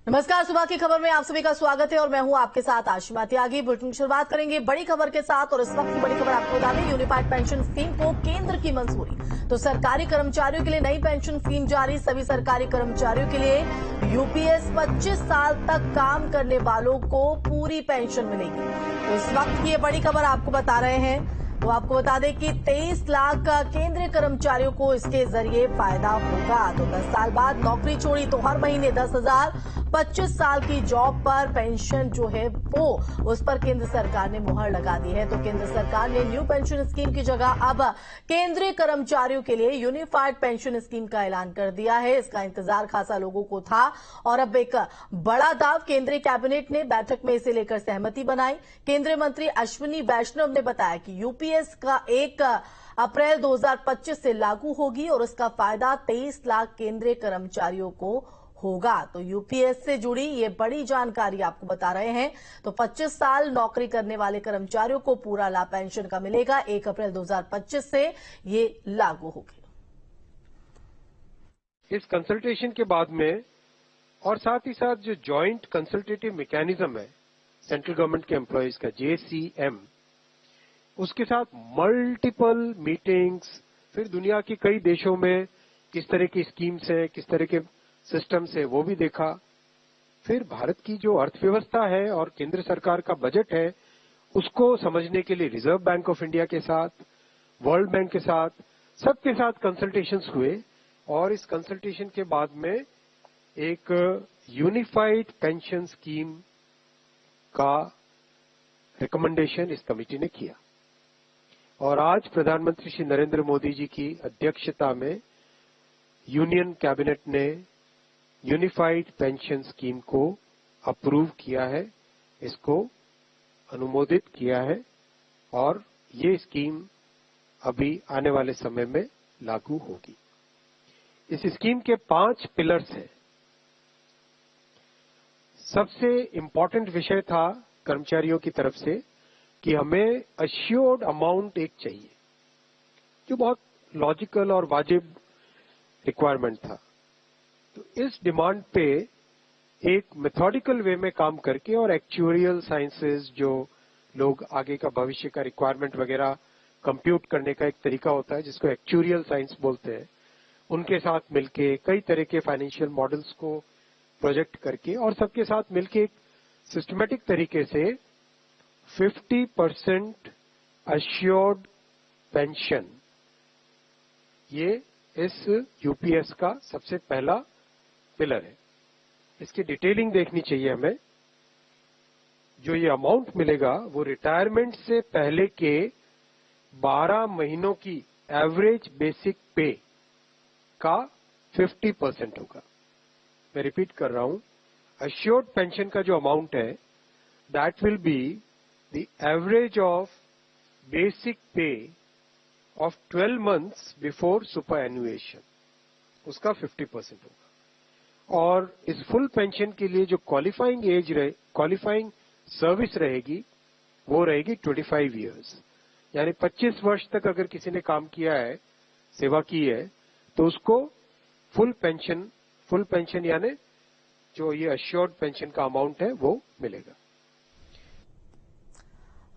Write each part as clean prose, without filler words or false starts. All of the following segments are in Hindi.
नमस्कार, सुबह की खबर में आप सभी का स्वागत है और मैं हूं आपके साथ आशिमा त्यागी। बुलेटिन की शुरुआत करेंगे बड़ी खबर के साथ और इस वक्त की बड़ी खबर आपको बता दें, यूनिफाइड पेंशन स्कीम को केंद्र की मंजूरी। तो सरकारी कर्मचारियों के लिए नई पेंशन स्कीम जारी। सभी सरकारी कर्मचारियों के लिए यूपीएस 25 साल तक काम करने वालों को पूरी पेंशन मिलेगी। तो इस वक्त की ये बड़ी खबर आपको बता रहे हैं। तो आपको बता दें कि 23 लाख केंद्रीय कर्मचारियों को इसके जरिए फायदा होगा। तो 10 साल बाद नौकरी छोड़ी तो हर महीने 10,000, 25 साल की जॉब पर पेंशन जो है वो उस पर केंद्र सरकार ने मुहर लगा दी है। तो केंद्र सरकार ने न्यू पेंशन स्कीम की जगह अब केंद्रीय कर्मचारियों के लिए यूनिफाइड पेंशन स्कीम का ऐलान कर दिया है। इसका इंतजार खासा लोगों को था और अब एक बड़ा दाव केंद्रीय कैबिनेट ने बैठक में इसे लेकर सहमति बनाई। केंद्रीय मंत्री अश्विनी वैष्णव ने बताया कि यूपीएस का 1 अप्रैल 2025 से लागू होगी और इसका फायदा 23 लाख केंद्रीय कर्मचारियों को होगा। तो यूपीएस से जुड़ी ये बड़ी जानकारी आपको बता रहे हैं। तो 25 साल नौकरी करने वाले कर्मचारियों को पूरा लाभ पेंशन का मिलेगा। 1 अप्रैल 2025 से ये लागू होगी। इस कंसल्टेशन के बाद में और साथ ही साथ जो जॉइंट कंसल्टेटिव मैकेनिज्म है सेंट्रल गवर्नमेंट के एम्प्लॉयज का JCM, उसके साथ मल्टीपल मीटिंग्स, फिर दुनिया के कई देशों में किस तरह की स्कीम्स हैं, किस तरह के सिस्टम्स है वो भी देखा। फिर भारत की जो अर्थव्यवस्था है और केंद्र सरकार का बजट है उसको समझने के लिए रिजर्व बैंक ऑफ इंडिया के साथ, वर्ल्ड बैंक के साथ, सबके साथ कंसल्टेशंस हुए और इस कंसल्टेशन के बाद में एक यूनिफाइड पेंशन स्कीम का रिकमेंडेशन इस कमेटी ने किया। और आज प्रधानमंत्री श्री नरेंद्र मोदी जी की अध्यक्षता में यूनियन कैबिनेट ने यूनिफाइड पेंशन स्कीम को अप्रूव किया है, इसको अनुमोदित किया है और ये स्कीम अभी आने वाले समय में लागू होगी। इस स्कीम के 5 पिलर्स हैं। सबसे इंपॉर्टेंट विषय था कर्मचारियों की तरफ से कि हमें अश्योर्ड अमाउंट एक चाहिए, जो बहुत लॉजिकल और वाजिब रिक्वायरमेंट था। तो इस डिमांड पे एक मेथोडिकल वे में काम करके और एक्चुअरियल साइंसेज, जो लोग आगे का भविष्य का रिक्वायरमेंट वगैरह कंप्यूट करने का एक तरीका होता है जिसको एक्चुअरियल साइंस बोलते हैं, उनके साथ मिलके कई तरह के फाइनेंशियल मॉडल्स को प्रोजेक्ट करके और सबके साथ मिलके एक सिस्टमेटिक तरीके से 50% अश्योर्ड पेंशन, ये इस यूपीएस का सबसे पहला पिलर है। इसकी डिटेलिंग देखनी चाहिए हमें। जो ये अमाउंट मिलेगा वो रिटायरमेंट से पहले के 12 महीनों की एवरेज बेसिक पे का 50% होगा। मैं रिपीट कर रहा हूं, अश्योर्ड पेंशन का जो अमाउंट है that will be the average of basic पे ऑफ 12 मंथ्स बिफोर सुपर एनुएशन, उसका 50% होगा। और इस फुल पेंशन के लिए जो क्वालिफाइंग सर्विस रहेगी वो रहेगी 25 इयर्स, यानी 25 वर्ष तक अगर किसी ने काम किया है, सेवा की है, तो उसको फुल पेंशन यानी जो ये अश्योर्ड पेंशन का अमाउंट है वो मिलेगा।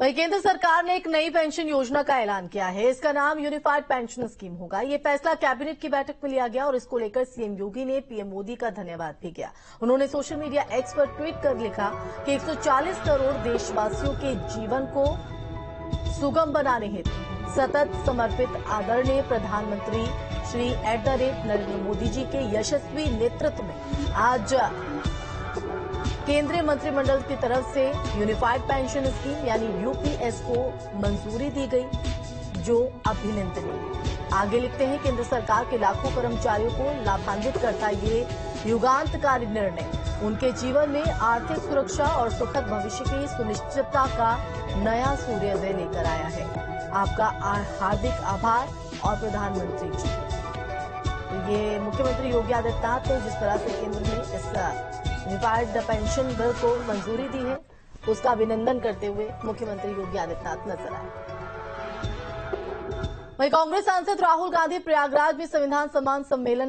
वहीं केंद्र सरकार ने एक नई पेंशन योजना का ऐलान किया है। इसका नाम यूनिफाइड पेंशन स्कीम होगा। ये फैसला कैबिनेट की बैठक में लिया गया और इसको लेकर सीएम योगी ने पीएम मोदी का धन्यवाद भी किया। उन्होंने सोशल मीडिया एक्स पर ट्वीट कर लिखा कि 140 करोड़ देशवासियों के जीवन को सुगम बनाने हेतु सतत समर्पित आदरणीय प्रधानमंत्री श्री @ नरेंद्र मोदी जी के यशस्वी नेतृत्व में आज केंद्रीय मंत्रिमंडल की तरफ से यूनिफाइड पेंशन स्कीम यानी यूपीएस को मंजूरी दी गई, जो अभिनंदनीय है। आगे लिखते हैं, केंद्र सरकार के लाखों कर्मचारियों को लाभान्वित करता ये युगांतकारी निर्णय उनके जीवन में आर्थिक सुरक्षा और सुखद भविष्य की सुनिश्चितता का नया सूर्योदय लेकर आया है। आपका हार्दिक आभार और प्रधानमंत्री जी। तो ये मुख्यमंत्री योगी आदित्यनाथ ने जिस तरह से केंद्र ने इस यूनिफाइड पेंशन बिल को मंजूरी दी है, उसका अभिनंदन करते हुए मुख्यमंत्री योगी आदित्यनाथ नजर आए। वहीं कांग्रेस सांसद राहुल गांधी प्रयागराज में संविधान सम्मान सम्मेलन